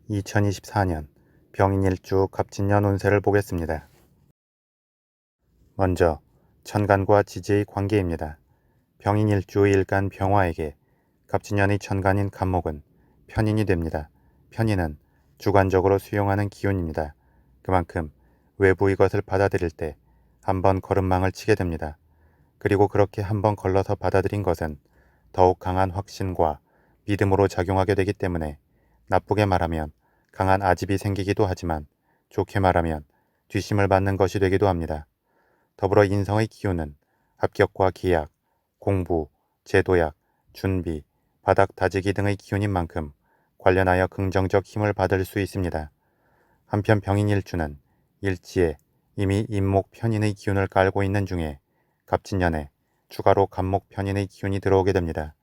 2024년 병인일주 갑진년 운세를 보겠습니다. 먼저 천간과 지지의 관계입니다. 병인일주 일간 병화에게 갑진년의 천간인 갑목은 편인이 됩니다. 편인은 주관적으로 수용하는 기운입니다. 그만큼 외부의 것을 받아들일 때 한번 걸음망을 치게 됩니다. 그리고 그렇게 한번 걸러서 받아들인 것은 더욱 강한 확신과 믿음으로 작용하게 되기 때문에 나쁘게 말하면 강한 아집이 생기기도 하지만 좋게 말하면 뒷심을 받는 것이 되기도 합니다. 더불어 인성의 기운은 합격과 계약, 공부, 제도약, 준비, 바닥 다지기 등의 기운인 만큼 관련하여 긍정적 힘을 받을 수 있습니다. 한편 병인일주는 일지에 이미 임목 편인의 기운을 깔고 있는 중에 갑진년에 추가로 갑목 편인의 기운이 들어오게 됩니다.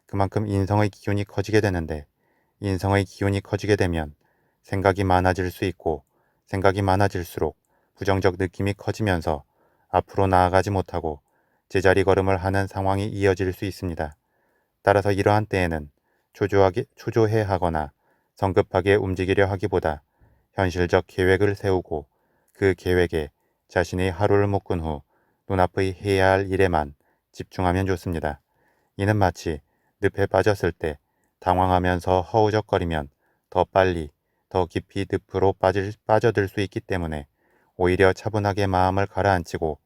그만큼 인성의 기운이 커지게 되는데 인성의 기운이 커지게 되면 생각이 많아질 수 있고 생각이 많아질수록 부정적 느낌이 커지면서 앞으로 나아가지 못하고 제자리 걸음을 하는 상황이 이어질 수 있습니다. 따라서 이러한 때에는 초조해 하거나 성급하게 움직이려 하기보다 현실적 계획을 세우고 그 계획에 자신의 하루를 묶은 후 눈앞의 해야 할 일에만 집중하면 좋습니다. 이는 마치 늪에 빠졌을 때 당황하면서 허우적거리면 더 빨리 더 깊이 늪으로 빠져들 수 있기 때문에 오히려 차분하게 마음을 가라앉히고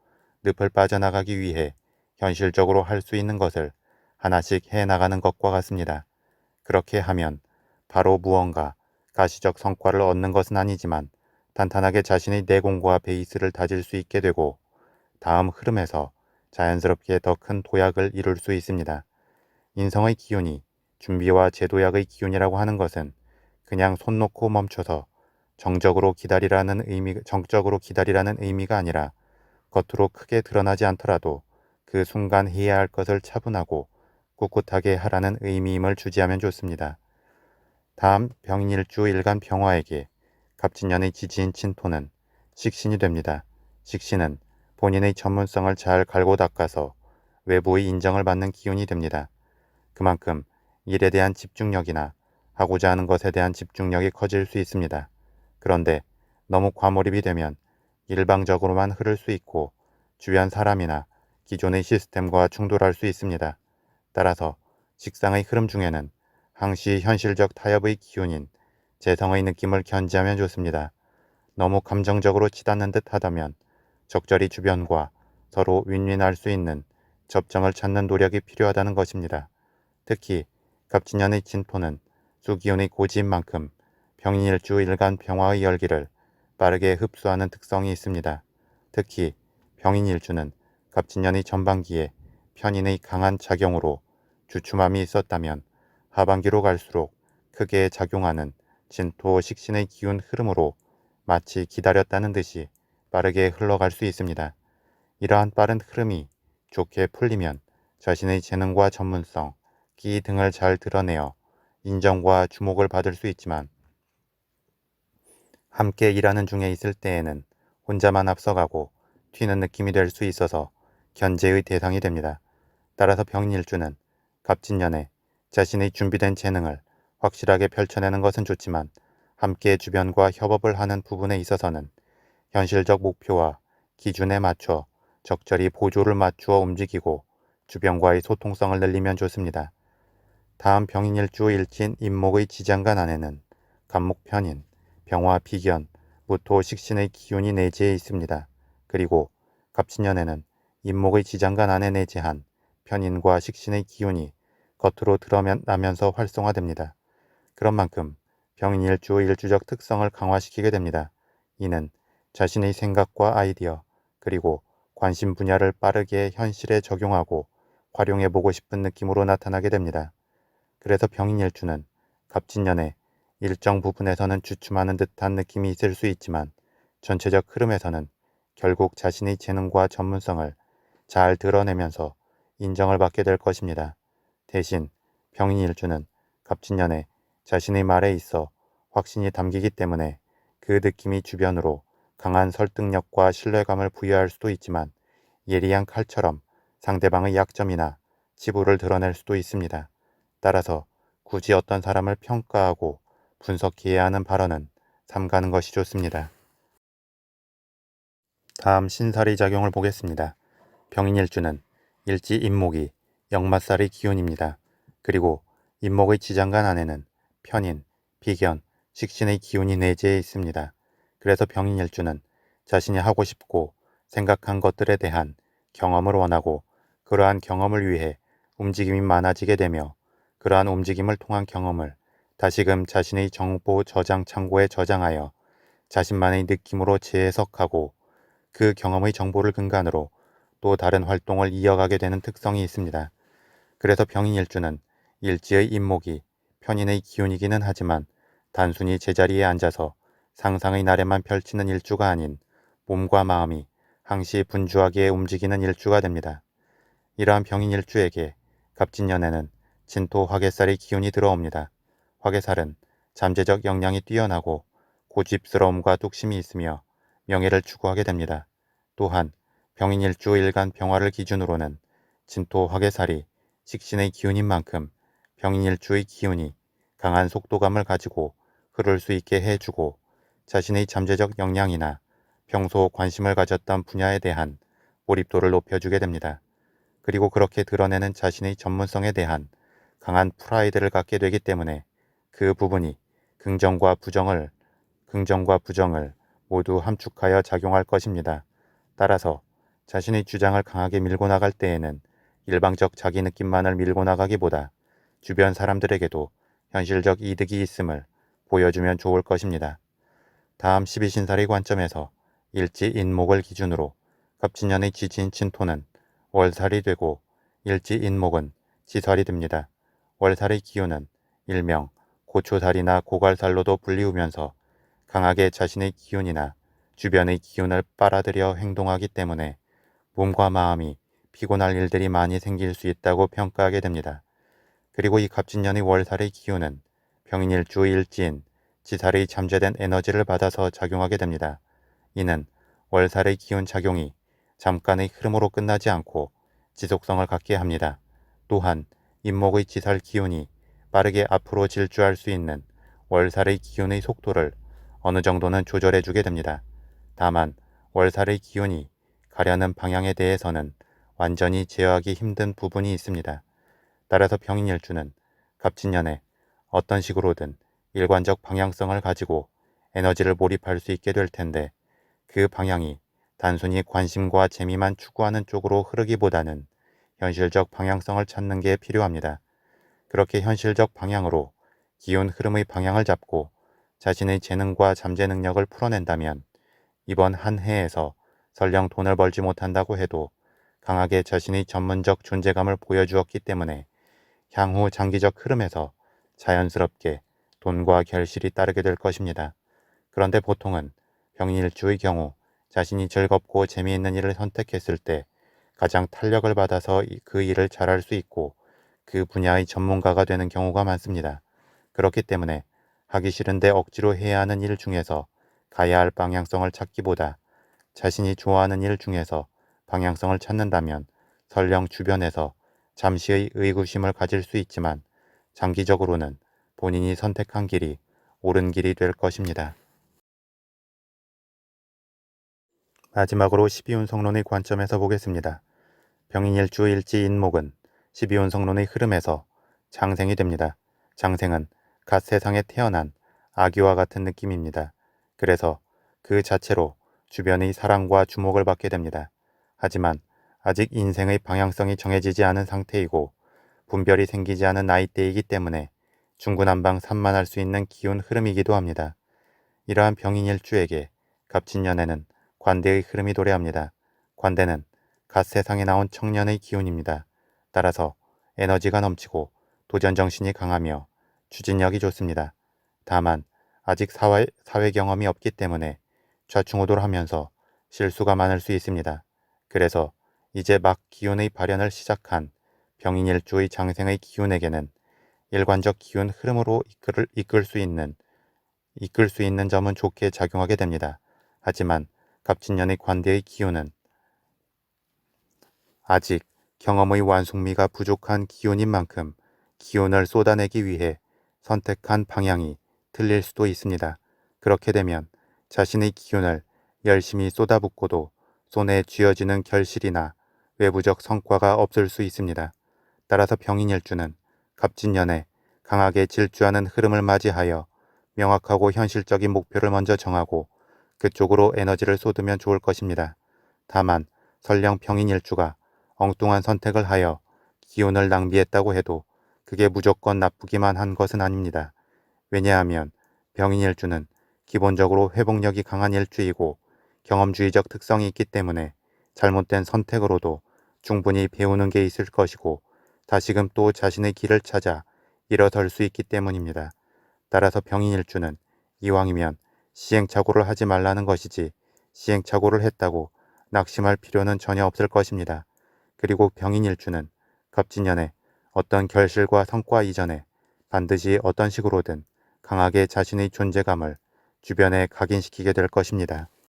늪을 빠져나가기 위해 현실적으로 할 수 있는 것을 하나씩 해나가는 것과 같습니다. 그렇게 하면 바로 무언가 가시적 성과를 얻는 것은 아니지만 탄탄하게 자신의 내공과 베이스를 다질 수 있게 되고 다음 흐름에서 자연스럽게 더 큰 도약을 이룰 수 있습니다. 인성의 기운이 준비와 제도약의 기운이라고 하는 것은 그냥 손 놓고 멈춰서 정적으로 기다리라는 의미가 아니라 겉으로 크게 드러나지 않더라도 그 순간 해야 할 것을 차분하고 꿋꿋하게 하라는 의미임을 주지하면 좋습니다. 다음 병인일주 일간 병화에게 갑진년의 지지인 진토는 식신이 됩니다. 식신은 본인의 전문성을 잘 갈고 닦아서 외부의 인정을 받는 기운이 됩니다. 그만큼 일에 대한 집중력이나 하고자 하는 것에 대한 집중력이 커질 수 있습니다. 그런데 너무 과몰입이 되면 일방적으로만 흐를 수 있고 주변 사람이나 기존의 시스템과 충돌할 수 있습니다. 따라서 식상의 흐름 중에는 항시 현실적 타협의 기운인 재성의 느낌을 견지하면 좋습니다. 너무 감정적으로 치닫는 듯 하다면 적절히 주변과 서로 윈윈할 수 있는 접점을 찾는 노력이 필요하다는 것입니다. 특히 갑진년의 진토는 수기운의 고지인 만큼 병인일주 일간 병화의 열기를 빠르게 흡수하는 특성이 있습니다. 특히 병인일주는 갑진년의 전반기에 편인의 강한 작용으로 주춤함이 있었다면 하반기로 갈수록 크게 작용하는 진토 식신의 기운 흐름으로 마치 기다렸다는 듯이 빠르게 흘러갈 수 있습니다. 이러한 빠른 흐름이 좋게 풀리면 자신의 재능과 전문성, 기 등을 잘 드러내어 인정과 주목을 받을 수 있지만 함께 일하는 중에 있을 때에는 혼자만 앞서가고 튀는 느낌이 될 수 있어서 견제의 대상이 됩니다. 따라서 병인일주는 갑진년에 자신의 준비된 재능을 확실하게 펼쳐내는 것은 좋지만 함께 주변과 협업을 하는 부분에 있어서는 현실적 목표와 기준에 맞춰 적절히 보조를 맞추어 움직이고 주변과의 소통성을 늘리면 좋습니다. 다음 병인일주 일진 임목의 지장간 안에는 갑목편인, 병화 비견, 무토 식신의 기운이 내재해 있습니다. 그리고 갑진년에는 임목의 지장간 안에 내재한 편인과 식신의 기운이 겉으로 드러나면서 활성화됩니다. 그런 만큼 병인일주 일주적 특성을 강화시키게 됩니다. 이는 자신의 생각과 아이디어 그리고 관심 분야를 빠르게 현실에 적용하고 활용해보고 싶은 느낌으로 나타나게 됩니다. 그래서 병인일주는 갑진년에 일정 부분에서는 주춤하는 듯한 느낌이 있을 수 있지만 전체적 흐름에서는 결국 자신의 재능과 전문성을 잘 드러내면서 인정을 받게 될 것입니다. 대신 병인일주는 갑진년에 자신의 말에 있어 확신이 담기기 때문에 그 느낌이 주변으로 강한 설득력과 신뢰감을 부여할 수도 있지만 예리한 칼처럼 상대방의 약점이나 치부를 드러낼 수도 있습니다. 따라서 굳이 어떤 사람을 평가하고 분석해야 하는 발언은 삼가는 것이 좋습니다. 다음 신살이 작용을 보겠습니다. 병인일주는 일지 인목이 역마살의 기운입니다. 그리고 인목의 지장간 안에는 편인, 비견, 식신의 기운이 내재해 있습니다. 그래서 병인일주는 자신이 하고 싶고 생각한 것들에 대한 경험을 원하고 그러한 경험을 위해 움직임이 많아지게 되며 그러한 움직임을 통한 경험을 다시금 자신의 정보 저장 창고에 저장하여 자신만의 느낌으로 재해석하고 그 경험의 정보를 근간으로 또 다른 활동을 이어가게 되는 특성이 있습니다. 그래서 병인일주는 일지의 인목이 편인의 기운이기는 하지만 단순히 제자리에 앉아서 상상의 나래만 펼치는 일주가 아닌 몸과 마음이 항시 분주하게 움직이는 일주가 됩니다. 이러한 병인일주에게 갑진년에는 진토 화개살의 기운이 들어옵니다. 화개살은 잠재적 역량이 뛰어나고 고집스러움과 뚝심이 있으며 명예를 추구하게 됩니다. 또한 병인일주 일간 병화를 기준으로는 진토 화개살이 식신의 기운인 만큼 병인일주의 기운이 강한 속도감을 가지고 흐를 수 있게 해주고 자신의 잠재적 역량이나 평소 관심을 가졌던 분야에 대한 몰입도를 높여주게 됩니다. 그리고 그렇게 드러내는 자신의 전문성에 대한 강한 프라이드를 갖게 되기 때문에 그 부분이 긍정과 부정을 모두 함축하여 작용할 것입니다. 따라서 자신의 주장을 강하게 밀고 나갈 때에는 일방적 자기 느낌만을 밀고 나가기보다 주변 사람들에게도 현실적 이득이 있음을 보여주면 좋을 것입니다. 다음 12신살의 관점에서 일지 인목을 기준으로 갑진년의 지지인 진토는 월살이 되고 일지 인목은 지살이 됩니다. 월살의 기운은 일명 고초살이나 고갈살로도 불리우면서 강하게 자신의 기운이나 주변의 기운을 빨아들여 행동하기 때문에 몸과 마음이 피곤할 일들이 많이 생길 수 있다고 평가하게 됩니다. 그리고 이 갑진년의 월살의 기운은 병인일주 일지인 지살의 잠재된 에너지를 받아서 작용하게 됩니다. 이는 월살의 기운 작용이 잠깐의 흐름으로 끝나지 않고 지속성을 갖게 합니다. 또한 인목의 지살 기운이 빠르게 앞으로 질주할 수 있는 월살의 기운의 속도를 어느 정도는 조절해주게 됩니다. 다만 월살의 기운이 가려는 방향에 대해서는 완전히 제어하기 힘든 부분이 있습니다. 따라서 병인일주는 갑진년에 어떤 식으로든 일관적 방향성을 가지고 에너지를 몰입할 수 있게 될 텐데 그 방향이 단순히 관심과 재미만 추구하는 쪽으로 흐르기보다는 현실적 방향성을 찾는 게 필요합니다. 그렇게 현실적 방향으로 기운 흐름의 방향을 잡고 자신의 재능과 잠재 능력을 풀어낸다면 이번 한 해에서 설령 돈을 벌지 못한다고 해도 강하게 자신의 전문적 존재감을 보여주었기 때문에 향후 장기적 흐름에서 자연스럽게 돈과 결실이 따르게 될 것입니다. 그런데 보통은 병인일주의 경우 자신이 즐겁고 재미있는 일을 선택했을 때 가장 탄력을 받아서 그 일을 잘할 수 있고 그 분야의 전문가가 되는 경우가 많습니다. 그렇기 때문에 하기 싫은데 억지로 해야 하는 일 중에서 가야 할 방향성을 찾기보다 자신이 좋아하는 일 중에서 방향성을 찾는다면 설령 주변에서 잠시의 의구심을 가질 수 있지만 장기적으로는 본인이 선택한 길이 옳은 길이 될 것입니다. 마지막으로 12운성론의 관점에서 보겠습니다. 병인일주 일지인목은 12운성론의 흐름에서 장생이 됩니다. 장생은 갓 세상에 태어난 아기와 같은 느낌입니다. 그래서 그 자체로 주변의 사랑과 주목을 받게 됩니다. 하지만 아직 인생의 방향성이 정해지지 않은 상태이고 분별이 생기지 않은 나이대이기 때문에 중구난방 산만할 수 있는 기운 흐름이기도 합니다. 이러한 병인일주에게 갑진년에는 관대의 흐름이 도래합니다. 관대는 갓 세상에 나온 청년의 기운입니다. 따라서 에너지가 넘치고 도전정신이 강하며 추진력이 좋습니다. 다만 아직 사회 경험이 없기 때문에 좌충우돌하면서 실수가 많을 수 있습니다. 그래서 이제 막 기운의 발현을 시작한 병인일주의 장생의 기운에게는 일관적 기운 흐름으로 이끌 수 있는 점은 좋게 작용하게 됩니다. 하지만 갑진년의 관대의 기운은 아직 경험의 완숙미가 부족한 기운인 만큼 기운을 쏟아내기 위해 선택한 방향이 틀릴 수도 있습니다. 그렇게 되면 자신의 기운을 열심히 쏟아붓고도 손에 쥐어지는 결실이나 외부적 성과가 없을 수 있습니다. 따라서 병인일주는 갑진년에 강하게 질주하는 흐름을 맞이하여 명확하고 현실적인 목표를 먼저 정하고 그쪽으로 에너지를 쏟으면 좋을 것입니다. 다만 설령 병인일주가 엉뚱한 선택을 하여 기운을 낭비했다고 해도 그게 무조건 나쁘기만 한 것은 아닙니다. 왜냐하면 병인일주는 기본적으로 회복력이 강한 일주이고 경험주의적 특성이 있기 때문에 잘못된 선택으로도 충분히 배우는 게 있을 것이고 다시금 또 자신의 길을 찾아 일어설 수 있기 때문입니다. 따라서 병인일주는 이왕이면 시행착오를 하지 말라는 것이지 시행착오를 했다고 낙심할 필요는 전혀 없을 것입니다. 그리고 병인일주는 갑진년에 어떤 결실과 성과 이전에 반드시 어떤 식으로든 강하게 자신의 존재감을 주변에 각인시키게 될 것입니다.